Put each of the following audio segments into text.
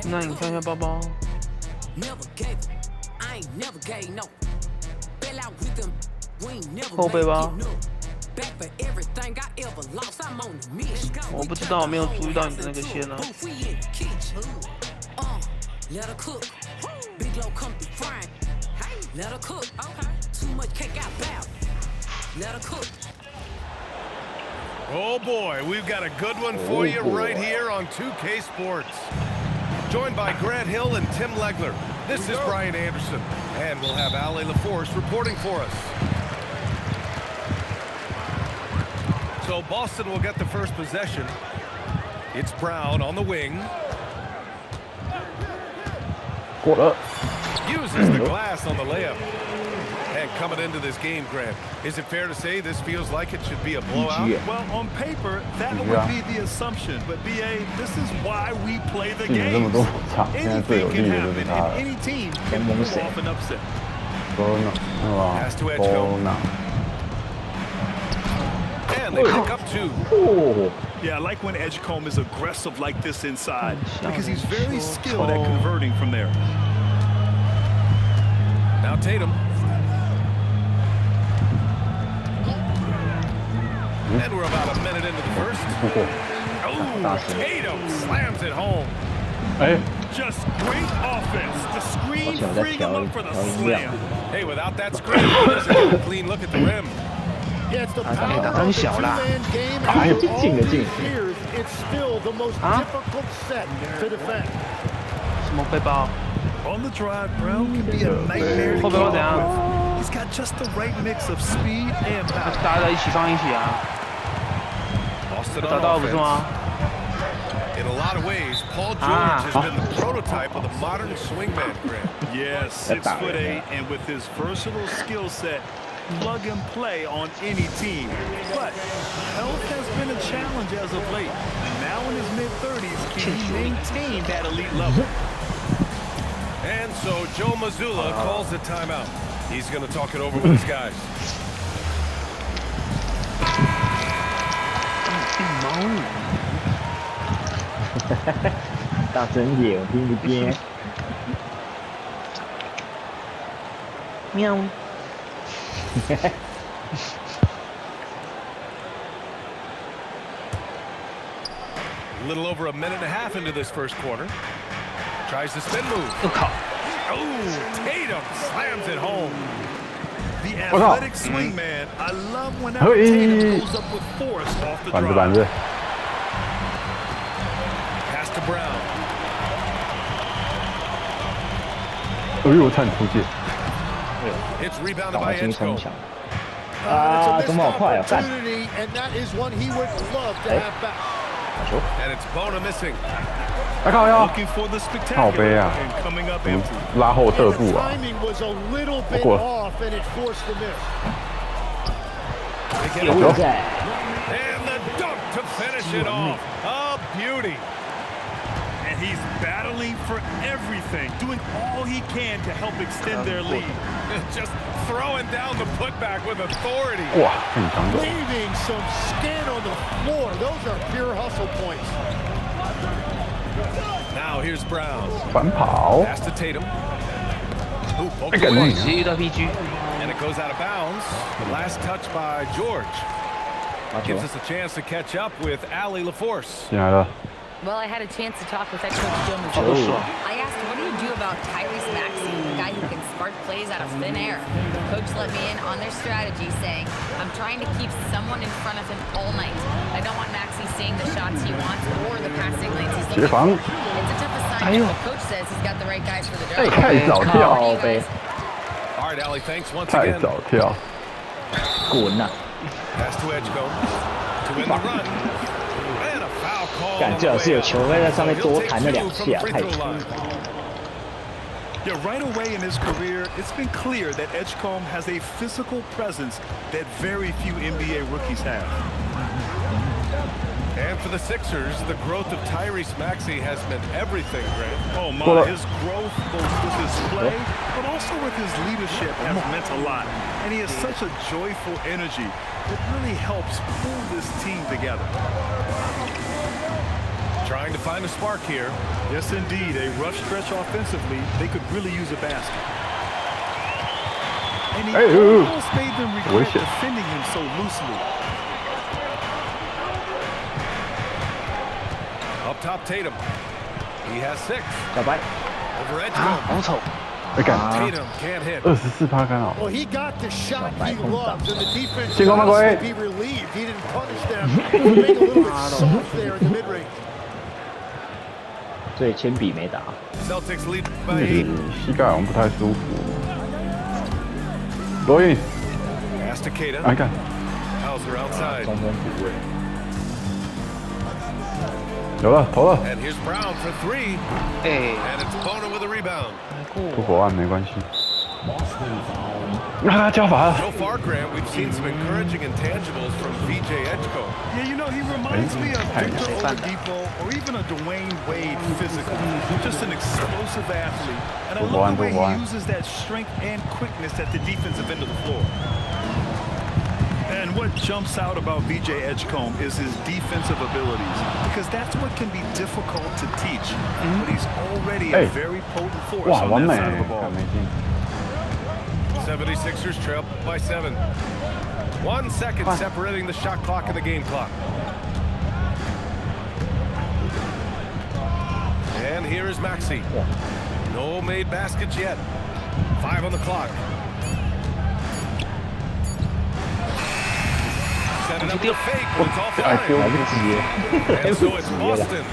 那你看一下包包。后背包。我不知道，我没有注意到你的那个线呢。Oh boy, we've got a good one for you right here on 2K Sports. Joined by Grant Hill and Tim Legler, this is Brian Anderson, and we'll have Ali LaForce reporting for us. So Boston will get the first possession. It's Brown on the wing. Uses the glass on the layup. And coming into this game, Grant, is it fair to say this feels like it should be a blowout? Well, on paper, that would be the assumption. But, BA, this is why we play the game. Anything can happen, and any team can pull off an upset. Pass to Edgecombe. And they pick up 2. Yeah, I like when Edgecombe is aggressive like this inside because he's very skilled at converting from there. Now Tatum. And we're about a minute into the first. Oh, Tatum slams it home. Just great offense. The screen freeing him up for the slam. Hey, without that screen, there's a clean look at the rim. Yeah, it's the power of the two-man game. After all these years, it's still the most difficult set to defend. 什么背包？ On the drive, Brown can be a nightmare to keep up with. He's got just the right mix of speed and power. 大家一起放一起啊！ Boston 找到不是吗？ In a lot of ways, Paul George has been the prototype of the modern swingman, Grant. Yes, 6'8", and with his versatile skill set, plug and play on any team. But health has been a challenge as of late. And now in his mid-30s, can he maintain that elite level? And so Joe Mazzulla calls the timeout. He's going to talk it over with his guys. 大声点，我听不见。喵。A little over a minute and a half into this first quarter. Tries the spin move. Oh, Tatum slams it home. The athletic swing man. I love when Tatum goes up with force off the drive. Pass to Brown. 哎呦，差点出界。 It's rebounded by Edgecombe. 怎么好快啊！干。 And that is one he would love to have back. And it's Bona missing. 来靠腰， Looking for the 靠背 spectacular 啊， and coming up empty. 拉后撤步啊， Timing was a little bit 过。 off and it forced the miss. They get 有 it. 在。 And the dunk to finish it off. A beauty. And he's battling for everything, doing all he can to help extend their lead. Just throwing down the putback with authority. 哇，很强的。 Leaving some skin on the floor. Those are pure hustle points. Now here's Brown. 反跑。 Pass to Tatum. Ooh, 哎，赶 away. 紧。直接遇到 PG。 And it goes out of bounds. The last touch by George. Gives us a chance to catch up with Ali LaForce. 进来了。 Well, I had a chance to talk with head coach Joe Mazzulla. I asked, what do you do about Tyrese Maxey, the guy who can spark plays out of thin air? Coach let me in on their strategy, saying, I'm trying to keep someone in front of him all night. I don't want Maxey seeing the shots he wants or the passing lanes he's looking for. It's a tough assignment, but coach says he's got the right guys for the job. 太早跳。 All right, Ali, thanks once 太 again. 早跳。滚呐！ Pass to Edgecombe. To win the run. And a foul call. 感最好是有球会在上面多弹了2下，太强。 Yeah, right away in his career, it's been clear that Edgecombe has a physical presence that very few NBA rookies have. And for the Sixers, the growth of Tyrese Maxey has meant everything, Grant. Oh my, his growth both with his play, but also with his leadership has meant a lot. And he has such a joyful energy that really helps pull this team together. Trying to find a spark here. Yes, indeed. A rough stretch offensively. They could really use a basket. And he almost made them regret defending him so loosely. Up top, Tatum. He has 6. 小白 Over edge 好丑。 Tatum can't hit. 24%干扰。 Well, he got the shot he loves, and the defense 进攻犯规 be relieved. He didn't punish them. He made a little bit soft there in the mid-range. 所以铅笔没打。 Celtics lead by 那 8. 膝盖好像不太舒服。罗毅， Pass to Tatum. 哎干， Hauser outside. 中锋补位。有了，投了， And here's Brown for 3. 哎， And it's Bona with a rebound. 不火案没关系。啊，交罚了。 So far, Grant, we've seen some encouraging intangibles from VJ Edgecombe. Yeah, you know, he reminds me of Victor Oladipo or even a Dwayne Wade physically. Just an explosive athlete. And I love the way he uses that strength and quickness at the defensive end of the floor. And what jumps out about VJ Edgecombe is his defensive abilities, because that's what can be difficult to teach. But he's already a very potent force 哇， on 完 that 美， side of the ball. 没进。 76ers trail by 7. 1 second separating the shot clock and the game clock. And here is Maxey. No made baskets yet. 5 on the clock. Set it up with a fake, but it's off the 哎，丢 line. 不及。 And so it's Boston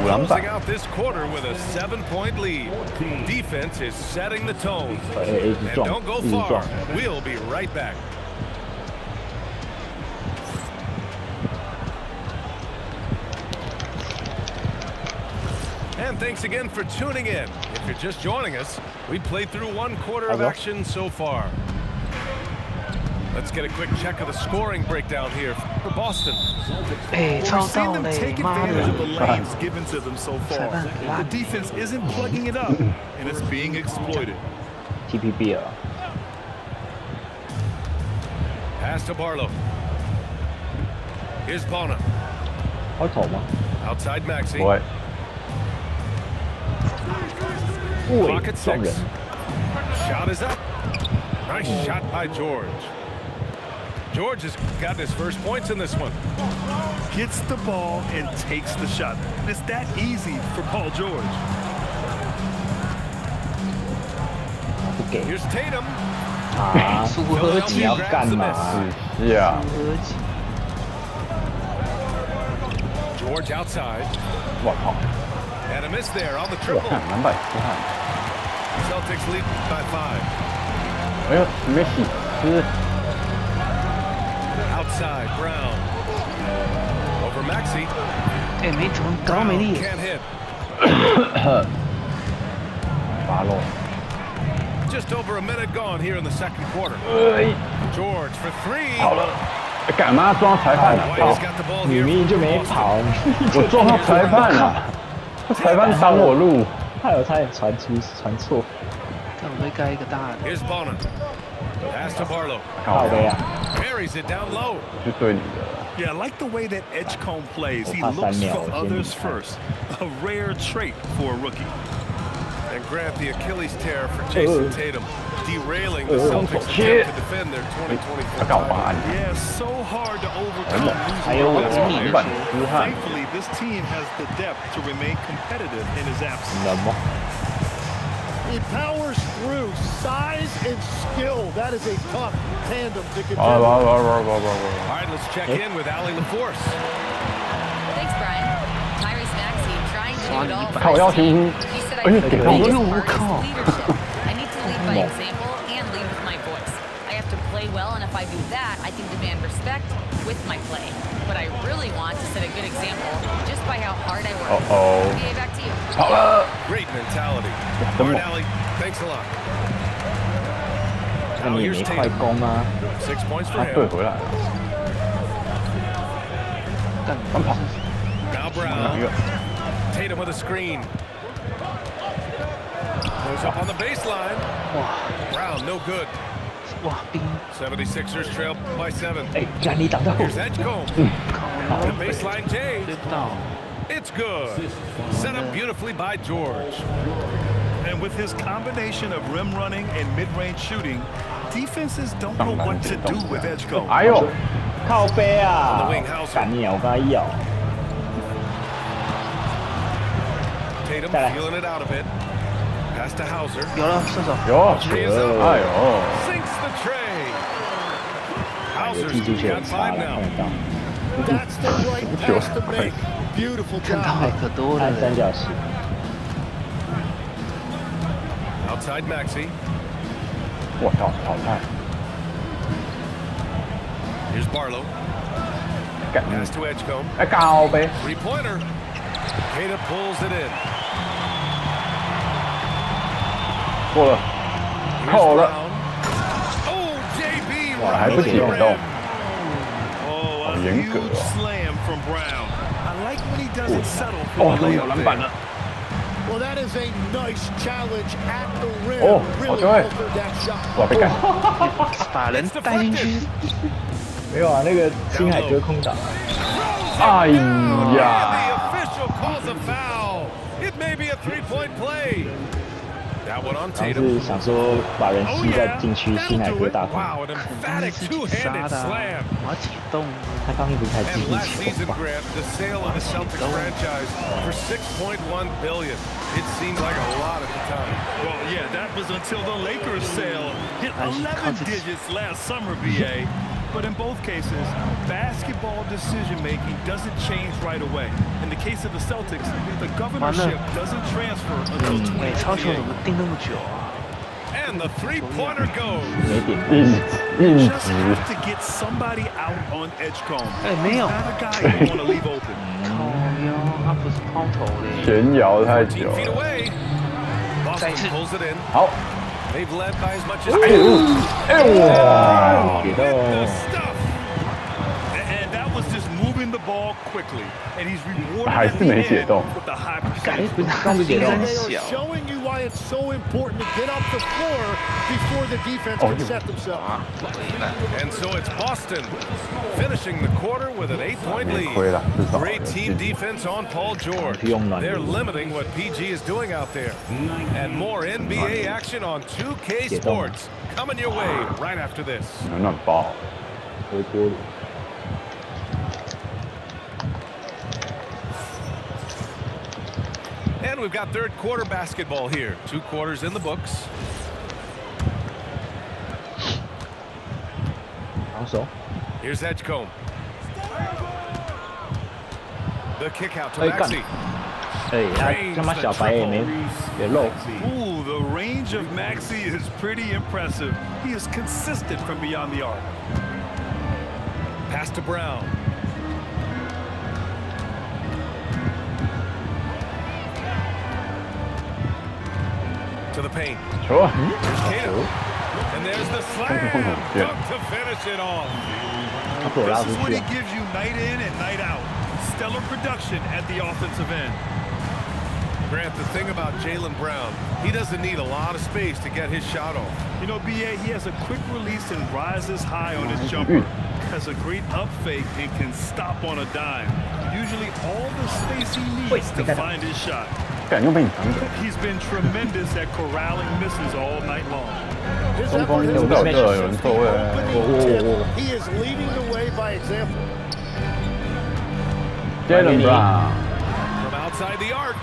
五篮板 closing。out this quarter with a 7-point lead. Defense is setting the tone. 一直 And 撞， don't go 一直 far. 撞。 We'll be right back. And thanks again for tuning in. If you're just joining us, we played through 1 quarter of action so far. Let's get a quick check of the scoring breakdown here for Boston. 哎， We're 超 seeing 到 them 嘞， take 妈 advantage of the 的！ lanes given to them so far. The defense isn't plugging it up, and it's being exploited. TPB 了， Pass to Barlow. Here's Bona. 会投吗？ Outside Maxey. 不会， Clock at 撞人 6. Shot is up. Nice shot by George. George has gotten his first points in this one. Gets the ball and takes the shot. It's that easy for Paul George. 不给 Here's Tatum. 啊！苏合你击，要干嘛？是啊，苏合击， George outside. 我靠， And a miss there on the 我 triple. 看篮板出汗。 Celtics lead by 5. 哎呦，没洗，是 Outside, Brown. Over Maxey. 哎，没怎么搞 Brown 没力。 can't hit. 拔漏。 Just over a minute gone here in the second quarter. 哎， George for 3. 好了，干嘛撞到裁判了？ White has got the ball 你 here. 明明就没跑，我撞到裁判了，裁判挡我路。害我差点传错，但我会盖一个大的。 Here's Bona. Pass to Barlow. 靠背啊！ Buries it down low. 就对你的。 Yeah, I like the way that Edgecombe plays. He Pass looks that for now, others Jimmy. first. A rare trait for a rookie. And grant the Achilles tear for Jason Tatum, derailing the Celtics shit. attempt to defend their 2024 干 title. 嘛？ Yeah, so hard to overcome 还有 losing 我 a 的 player. 篮板出汗， Thankfully, this team has the depth to remain competitive in his absence. 冷吗？ He powers through size and skill. That is a tough tandem to contend. 好， All right, let's check in with Allie LaForce. Thanks, Brian. Tyrese Maxey trying to do it all for 靠，要 his team. 停。 He said I 哎， think 给 the 到 biggest 我。 part is leadership. I need to lead by example and lead with my voice. I have to play well, and if I do that, I can demand respect with my play. But I really want to set a good example just by how hard I work. NBA, back to you. 好了， Great mentality. All right, Allie, thanks a lot. 那你也没快攻啊！ 6 points for 他对 him. 回来了，干奔跑， Now 一 Brown. 个 Tatum with a screen. Goes up on the baseline. 哇 Brown, no good. 哇冰， 76ers trail by 7. 哎，让你挡到！ Here's Edgecombe. 靠 The baseline J. 知道。It's good. Set up beautifully by George. And with his combination of rim running and mid-range shooting, defenses don't know what to do with Edgecombe. 哎呦，靠背 On the 啊 wing,！Hauser. 干你啊！我刚才咬。 Tatum 再来 feeling it out a bit. Pass to Hauser. 有了，射手。有， Tree is up. 哎呦， Sinks the tray. 有踢出 Hauser's 去很 got 差 5 了，看 now. 得到。 That's the right pass to make. Beautiful 看到 job. 可多了看。三角形， Outside Maxey. 我操，淘汰！ Here's Barlow. 干， Pass to Edgecombe. 哎，高呗， Three-pointer. Tatum pulls it in. 过了， Here's 扣了， Brown. Oh, JB 哇，还不 right 解 on the 冻 rim.，Oh, a 好严格 huge 哦。 slam from Brown. I like when he doesn't settle 哦， for 终 the 于有 layup 篮板 there. 了。 Well, that is a nice challenge at the rim. Oh, Really okay. altered that shot. 哇，被干！把人带进去，没有啊，那个星海隔空挡，哎 And the 呀， official calls a foul. It may be a three-point play. That one on 然后 Tatum. 是想说把人吸在禁区，星海隔大空。 Wow, an emphatic 自己杀 two-handed 的啊， slam. 我要解冻。他刚不是才进 And 一 last 球 season, 吗？ Grant, the sale of the Celtics franchise for $6.1 billion. It seemed like a lot at the time. Well, yeah, that was until the Lakers sale hit 11 digits last summer, BA. But in both cases, basketball decision-making doesn't change right away. In the case of the Celtics, the governorship doesn't transfer until 哎，超球怎么 2028. 定那么久啊？ And the three-pointer goes. 没点硬 Just 直， have to get somebody out on Edgecombe. 哎，没有， Not a guy you want to leave open. 靠腰，他不是抛投嘞。悬摇太 10久 feet 了。 away. Boston Thanks. pulls it in. 好， They've led by as much as 哎呦，哎哇，给 with 到 the stuff. And that was just moving the ball quickly. And he's rewarded 还 at 是 the 没解 end 冻。 with the high 哎 percentage. 不是刚不解冻 Defense. They are Yeah. showing you why it's so important to get off the floor before the defense Oh, can you- set themselves. And so it's Boston finishing the quarter with an 8-point 亏了，至 lead. 少 Great team defense on Paul George. They're limiting what PG is doing out there. And more NBA action on 2K Sports coming your way right after this. 暖暖包，回锅。 And we've got third quarter basketball here. 2 quarters in the books. 防守， Here's Edgecombe. The kick out to 哎干 Maxey. 哎，他他妈小白也没也漏， Ooh, the range of Maxey is pretty impressive. He is consistent from beyond the arc. Pass to Brown. To the paint. 球， Tatum. And there's the slam. Dunk to finish it off. 他被我拉 This 出 is what 去 he 啊！ gives you night in and night out. Stellar production at the offensive end. Grant, the thing about Jaylen Brown, he doesn't need a lot of space to get his shot off. You know, BA, he has a quick release and rises high on his jumper. Has a great up fake and can stop on a dime. Usually all the space he needs to find his shot. 感又被你挡走。 He's been tremendous at corralling misses all night long. His 中锋 effort 有 has 没有 been 这有人错位？ opening tip. He is leading the way by example. Jaylen Brown， From outside the arc.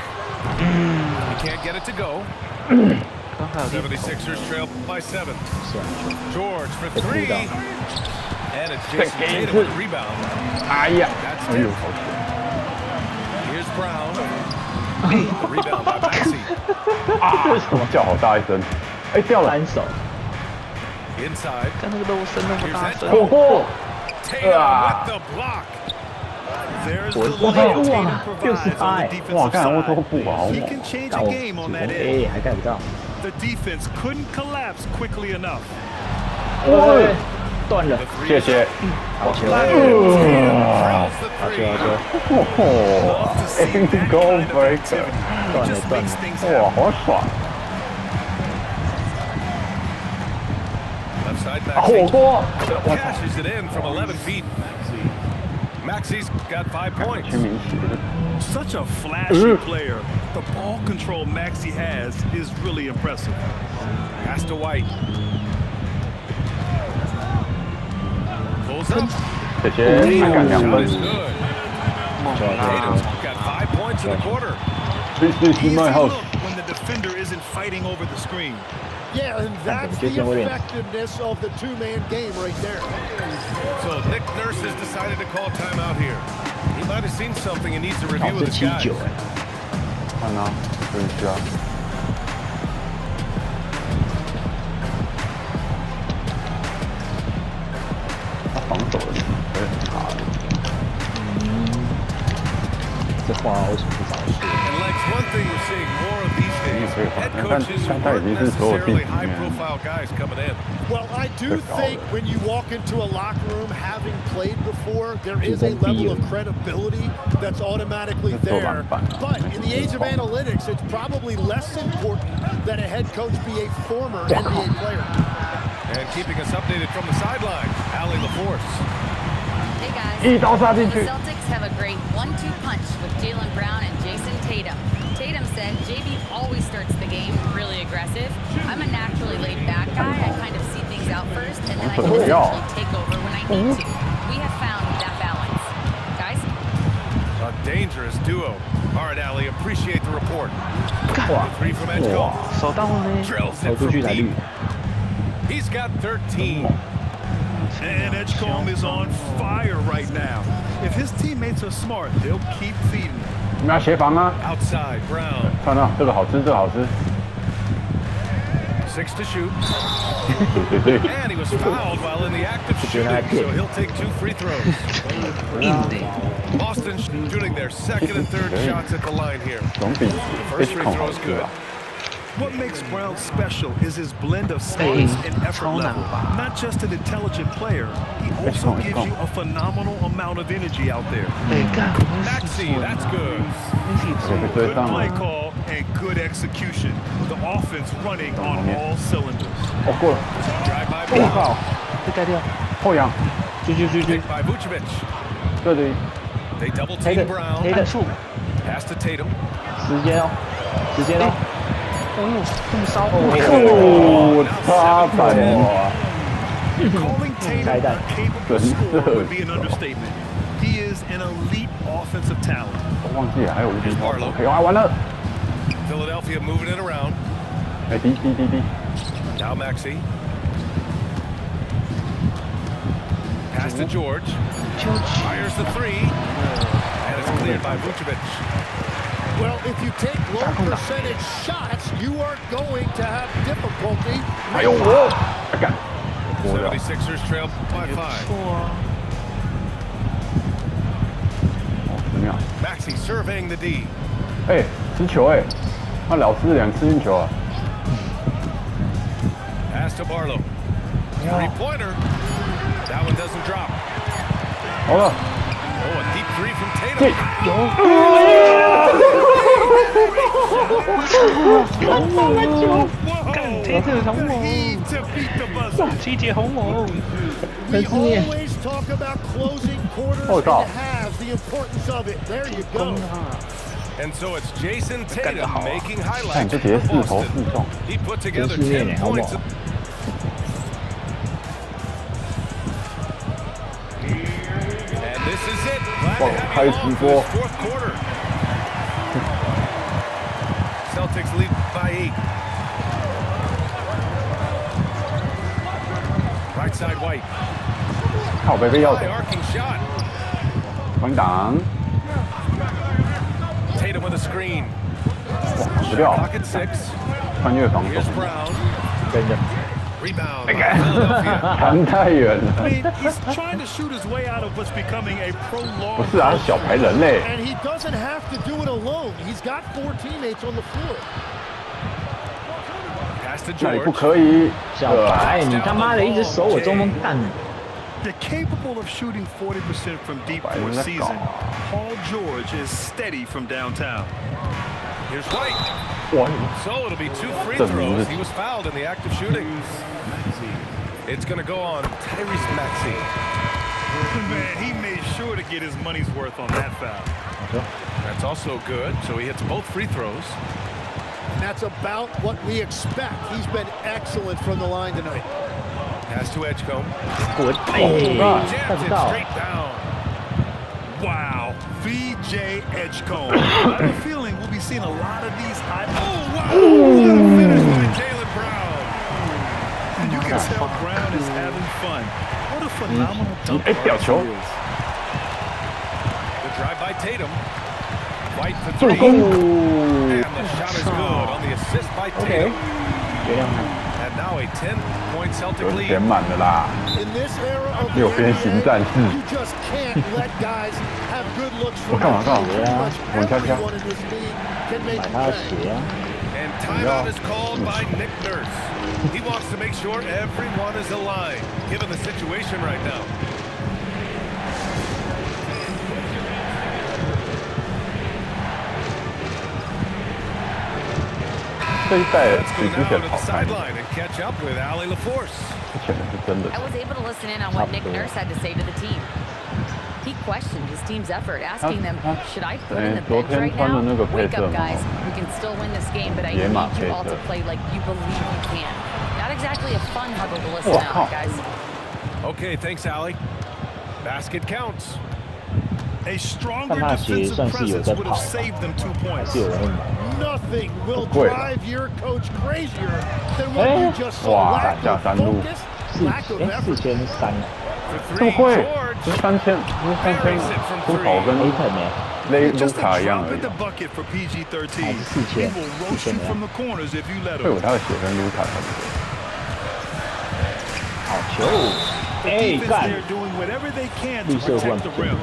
He can't get it to go. 刚还有地 76ers trail by 7. 是啊， George for 被扑 3. 到， And it's Jason Tatum with the rebound. 哎呀， That's 哎呦， it. 好险！ Here's Brown. The rebound by Maxey. 啊，叫好大一声，哎掉了，单手， Inside. 看那个肉身那么大声，火锅， Tatum with the block. There's the 我 layup 哇 Tatum provides on the 68 哇， defensive 看我都 side. 不好 He 猛， can change 但 a 我 game 主 on 攻 that end. A 还盖不到， The defense couldn't collapse quickly enough. 喂，断了，谢谢。好球， Trails the 好球， 3. 好球，哦 To see that ，Aim kind Goal of Breaker， activity. 断了 Just 断 makes 了， things 哇， happen. 好爽！ Left side 火 Maxey. 锅， Cashes it in from 11 feet. Maxey's got 5 points. 全民喜的， such a flashy player. The ball control Maxey has is really impressive. Pass to White. Pulls up. 这些他敢2 Shot 分 is good. Tatum's got 5 points in the quarter. This is Easy my house. look when the defender isn't fighting over the screen. Yeah, and that's the effectiveness of the two-man game right there. So Nick Nurse has decided to call timeout here. He might have seen something and needs to review with his guys. 看啊，不允许啊！他防守的有点差的。这话为什么不早说？ And Lex, one thing we're seeing more of these days, head coaches who aren't necessarily high-profile guys coming in. Well, I do think when you walk into a locker room having played before, there is a level of credibility that's automatically there. But in the age of analytics, it's probably less important that a head coach be a former NBA player. And keeping us updated from the sideline, Allie LaForce. Hey guys, 一刀杀进 the 去。 Celtics have a great 1-2 punch with Jaylen Brown and Jason Tatum. Tatum said JB always starts the game really aggressive. I'm a naturally laid-back guy. I kind of see things out first, and then I can essentially take over when I need to. We have found that balance. Guys? A dangerous duo. All right, Allie, appreciate the report. 3 from Edgecombe. 手到呢？ Drills 投 it 出 from 去来 deep. 绿。 He's got 13. And Edgecombe is on fire right now. If his teammates are smart, they'll keep feeding him. 你们要协防啊！ Outside, Brown. 看到这个好吃，这个好吃。 6 to shoot. 对对对， And he was fouled while in the act of shooting, so he'll take 2 free throws. 硬的。 Boston shooting their second and third shots at the line here. 总比 First free Edgecombe throw 好 is 吃 good. 啊。 What makes Brown special is his blend of smarts and effort level. Not just an intelligent player, he also gives you a phenomenal amount of energy out there. 哎干， Maxey, that's good. 这被追 Good 上 play 了。 call and good execution. The offense running on all cylinders. 哦，过了， Drive by 我 Brown. 靠，被盖掉。后仰，去， Picked by Vucevic. 这里 They double 黑 team 的 Brown. 黑的，数。 Pass to Tatum. 时间哦，时间哦。哦，这么烧。哦，差反哦。 Calling Tatum a capable scorer would be an understatement. He is an elite offensive talent. 我忘记了还有无敌超手，可以啊，完了。 Philadelphia moving it around. 哎，滴。 Now Maxey. Pass to George. Fires the 3. And it's cleared by Vucevic. Well, if you take low percentage shots, you are going to have difficulty. 哎呦我，干，过了。 76ers trail by 5. 哦，10秒。 Maxey surveying the D. 哎，吃球哎，那老师2次进球啊。 Pass to Barlow. 3-pointer. That one doesn't drop. 好了， Oh, a deep 3 from Tatum. 干，这个红 Need 我， to beat the buzzer. 七姐红我。 We always talk about closing quarters Oh, and God. halves, the importance of it. There you go. And so it's Jason Tatum making 看 highlights 这节 for 4投 Boston. 4中， He put together 真是练 10 得好不好 points. And this is it. Glad to have you along for this fourth quarter. Celtics lead by 8. Right side White. 靠北被要走 High， arcing shot. 关挡， Tatum with a screen. 哇，死掉， Clock at 6. 穿越防守 Here's，Brown. 跟着。 Rebound by Philadelphia. 弹太远 I 了。 mean, he's trying to shoot his way out of what's becoming a 不 prolonged. 是啊，是小白人类。 And he doesn't have to do it alone. He's got 4 teammates on the floor. Pass to 那里不 George. 可以。小白，你他妈的一直守我中锋干。 They're capable of shooting 40% from deep for a 白人在搞 season. Paul George is steady from downtown. Here's White. 哇， So it'll be 2 free Doesn't throws. move. He was fouled in the act of shooting. It's going to go on Tyrese Maxey. Man, he made sure to get his money's worth on that foul. That's also good, so he hits both free throws. And that's about what we expect. He's been excellent from the line tonight. Pass to Edgecombe. 滚！哎， Jams 看不 it 到。 straight down. Wow, VJ Edgecombe. I have a feeling we'll be seeing a lot of these high. Oh, wow. What a finish by Jaylen Brown. And you can tell Brown is having fun. What a phenomenal dunk artist he is. The drive by Tatum. White for three. And the shot is good on the assist by Tatum. And now a 10-point Celtic 有 lead. 填满了啦。 In this era of the 六边形 NBA, 战士。 you just can't let guys have good looks from 干嘛干嘛 pretty much 往下跳 everyone in this league can make 买 you 他的 pay. 鞋啊！ And timeout is called by Nick Nurse. He wants to make sure everyone is aligned, given the situation right now. 这一代 Let's 比 go 之 now 前 to 好 the 看，之 sideline and catch up with Allie LaForce. 前的是真的 I was able to listen in on what Nick Nurse had to say to the team. He questioned his team's effort, asking them, should I put in the bench right now? Wake up, guys. We can still win this game, but I need you all to play like you believe you can. Not exactly a fun huddle to listen out, guys. Okay, thanks, Allie. Basket counts. A stronger 但那鞋 defensive 算是有 presence 在 would 跑 have 吧， saved them 2 points. 是有人会买。 Nothing will 贵了。 drive your coach crazier than what you just saw. 哇， Lack 下 of 山路， focus, lack of effort. 4300， For 这么 three, 贵， George. 不是3000，不是3000出头跟 Aton 呢？雷 Just 卢 a 卡一样 drop 而 in 已 the。bucket for PG-13. 还是4000 He will roast you from the corners if you let 会 him. 有他的血跟卢卡差不多。好球！ The 哎， defense 干！ there doing whatever they can to 绿色 protect the 冠 rim.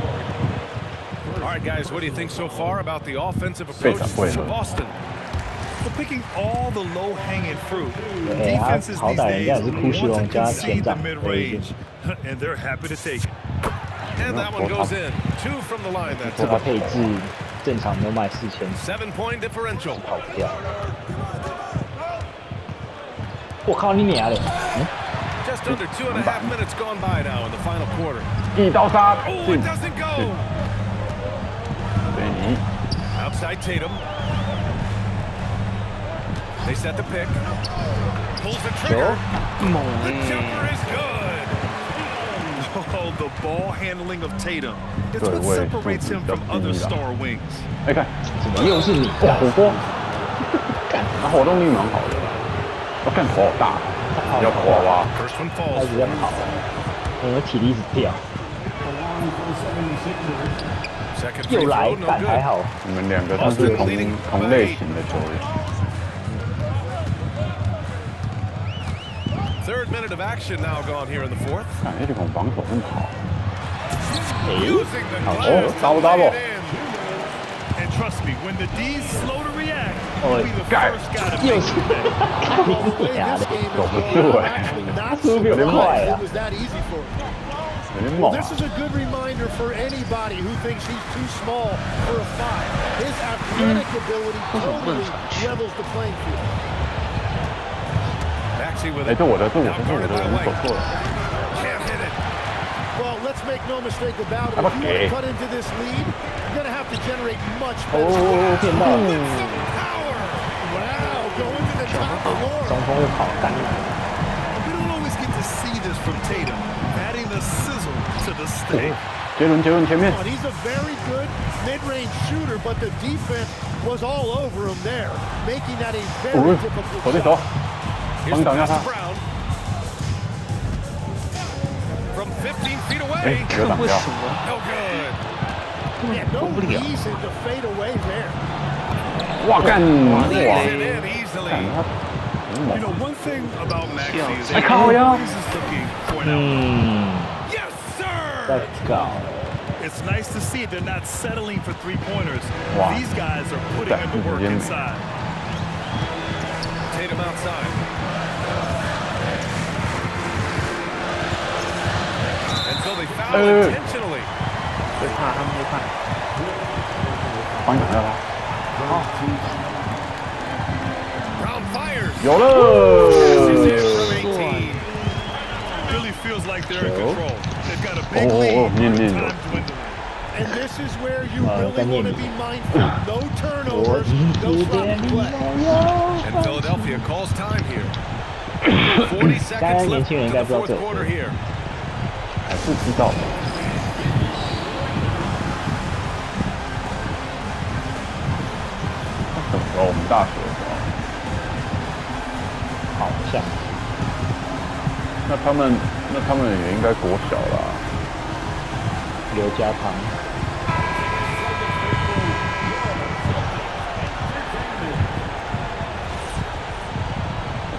All right, guys, what do you think so far about the offensive 非 approach 常会 to 了。 Boston? For picking all the low-hanging fruit. 哎，他 Defenses 好 these 歹人家 days 也是库西 want 隆 to 加 concede 前 the 掌，可以 mid-range, and they're happy to take it. And that one goes in. 2 from the line that 说他 time. 配置正常都卖4000， 7-point differential. 跑不掉。我靠你娘嘞！ Just under 2.5 minutes gone by now in the final quarter. 一刀杀 Oh, 进 it doesn't go. 对你 Outside Tatum. They set the pick. Pulls the trigger. The jumper is good. Oh, the ball handling of Tatum. It's 对 what 位 separates 素质 him 比较 from 低 other 啦。 star wings. 哎看，怎么又是你？哇火锅，干！他活动力蛮好的。我看头好大，要跑娃娃。 First one 他 falls. 一直在跑，我体力一直掉， Second 又 free 来 throw, no 干还 good. 好，你们两个算是同类型的球员。 Third minute of action now gone here in the fourth. 看，哎，这种防守真好。哎， Using the 好 glass 哦 to ，double lay double it in. And trust me, when the D's slow to react, Oh, we'll be the God. first guy to 又 make 是 it pay. 看 Well, the 你 way 娘 this 的， game 走 is 不 going, 出 I'm 来 actually not 是不是有点快 surprised 啊 it was that easy for him. 有点 Well, 猛啊 this！is a good reminder for anybody who thinks he's too small for a 5. His athletic ability totally levels the playing field. Maxey with 哎， it. 这我的，这我的， Now 这我 guarded 的， by 我走 White. 错了。 Can't hit it. Well, let's make no mistake about it. How If you about want to gay? cut into this lead, you're going to have to generate much 哦 better. 骗到， Power. Wow, going to the top floor. 中锋又跑干， We don't always get to see this from Tatum, adding the sizzle to the steak. 杰伦前面， And he's a very good mid-range shooter, but the defense was all over him there, making that a very 哦， difficult 手对手 shot.，Here's 帮 the 挡下 pass 他 to。Brown. From 15 feet 哎 away. ，有挡掉。 No good. Yeah, no reason to fade away there. 哇干！ Lays 哇 it in 干 easily. 他很 You know, 猛。 one thing about Maxey is I he call ya. always is looking for an outlet. Yes, sir. 在搞， It's nice to see they're not settling for three-pointers. Wow. These guys are putting in the work Damn. inside. Tatum outside. And so they foul intentionally. 会怕，他们会怕。帮挡下他。 Brown fires. 有 This is it 了。 from 18. Really feels like they're in Joe. control. They've got a big Oh, lead. oh, but yeah. time dwindling. And this is where you really want to be mindful. No turnovers, no sloppy play. And Philadelphia calls time here. 40 seconds left to the fourth quarter here. 还是知道的。什么时候？我们大学的时候。好像。那他们也应该国小啦。刘家堂。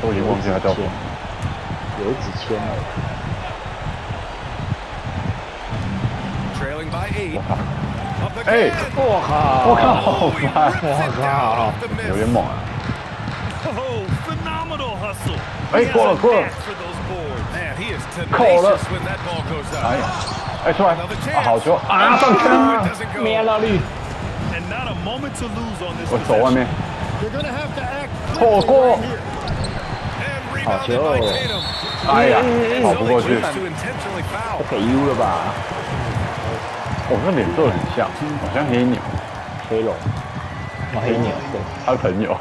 都已经忘记他叫什么。刘子谦了。Trailing by 8. 哎，我靠，好烦，我靠，有点猛啊！ Oh, phenomenal hustle. 哎，过了。 Man, he is tenacious when that ball goes up. 哎，出来，好球啊！上圈，没按到绿。 And not a moment to lose on this. 我手外面，错过。 好球！哎呀，跑不过去。不可以 U 了吧？我那脸色很像，好像黑鸟。黑龙，黑鸟，对，他的朋友。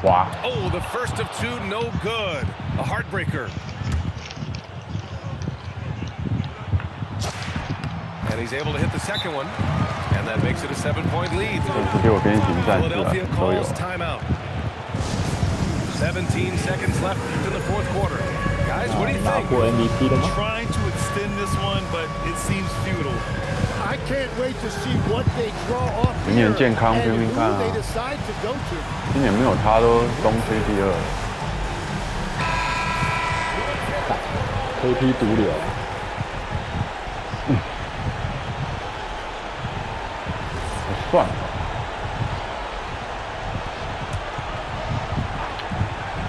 哇 Oh, the first of two, no good. A heartbreaker. And he's able to hit the second one. And that makes it a 7-point lead. Philadelphia calls timeout. 17 seconds left in the fourth quarter. Guys, what do you think? Trying to extend this one, but it seems futile. I can't wait to see what they draw up 明年健康拼拼看啊！今年没有他都东区第二。KP 毒瘤。算了，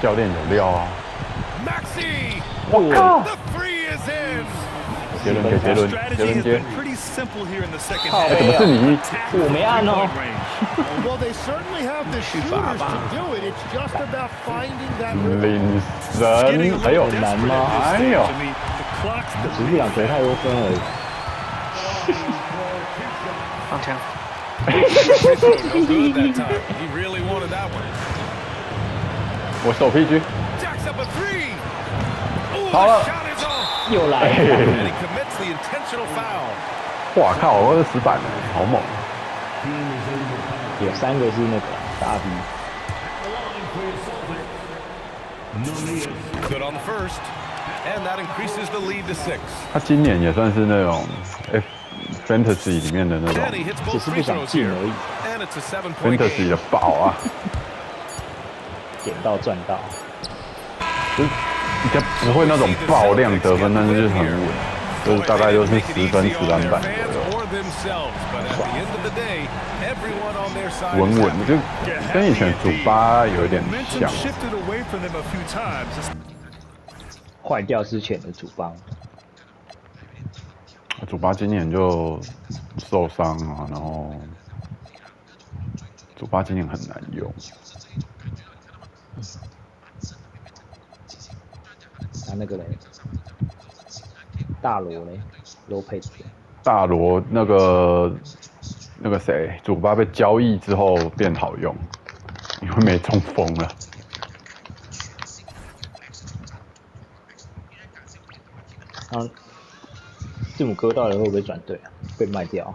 教练有料啊！我靠！杰伦给杰伦，杰伦接。哎，怎么是你？我没按哦。领神，还有难吗？哎呦，只是两球太多分而已。放枪。我手劈狙，好了，又来。哇靠！我是死板的，好猛！有3个是那个大 B。Good on the first, and that increases the lead to 6. 他今年也算是那种 Fantasy 里面的那种，只是不想进而已。Fantasy 的宝啊，捡到赚到，就是比较不会那种爆量得分，但是就是很稳，就是大概就是10分10篮板左右，稳稳的，就跟以前主巴有一点像。坏掉之前的主帮。主巴今年就受伤啊，然后主巴今年很难用。那个嘞，大罗嘞，low pace。大罗那个谁，主巴被交易之后变好用，因为没中锋了。字母哥到底会不会转队啊？被卖掉？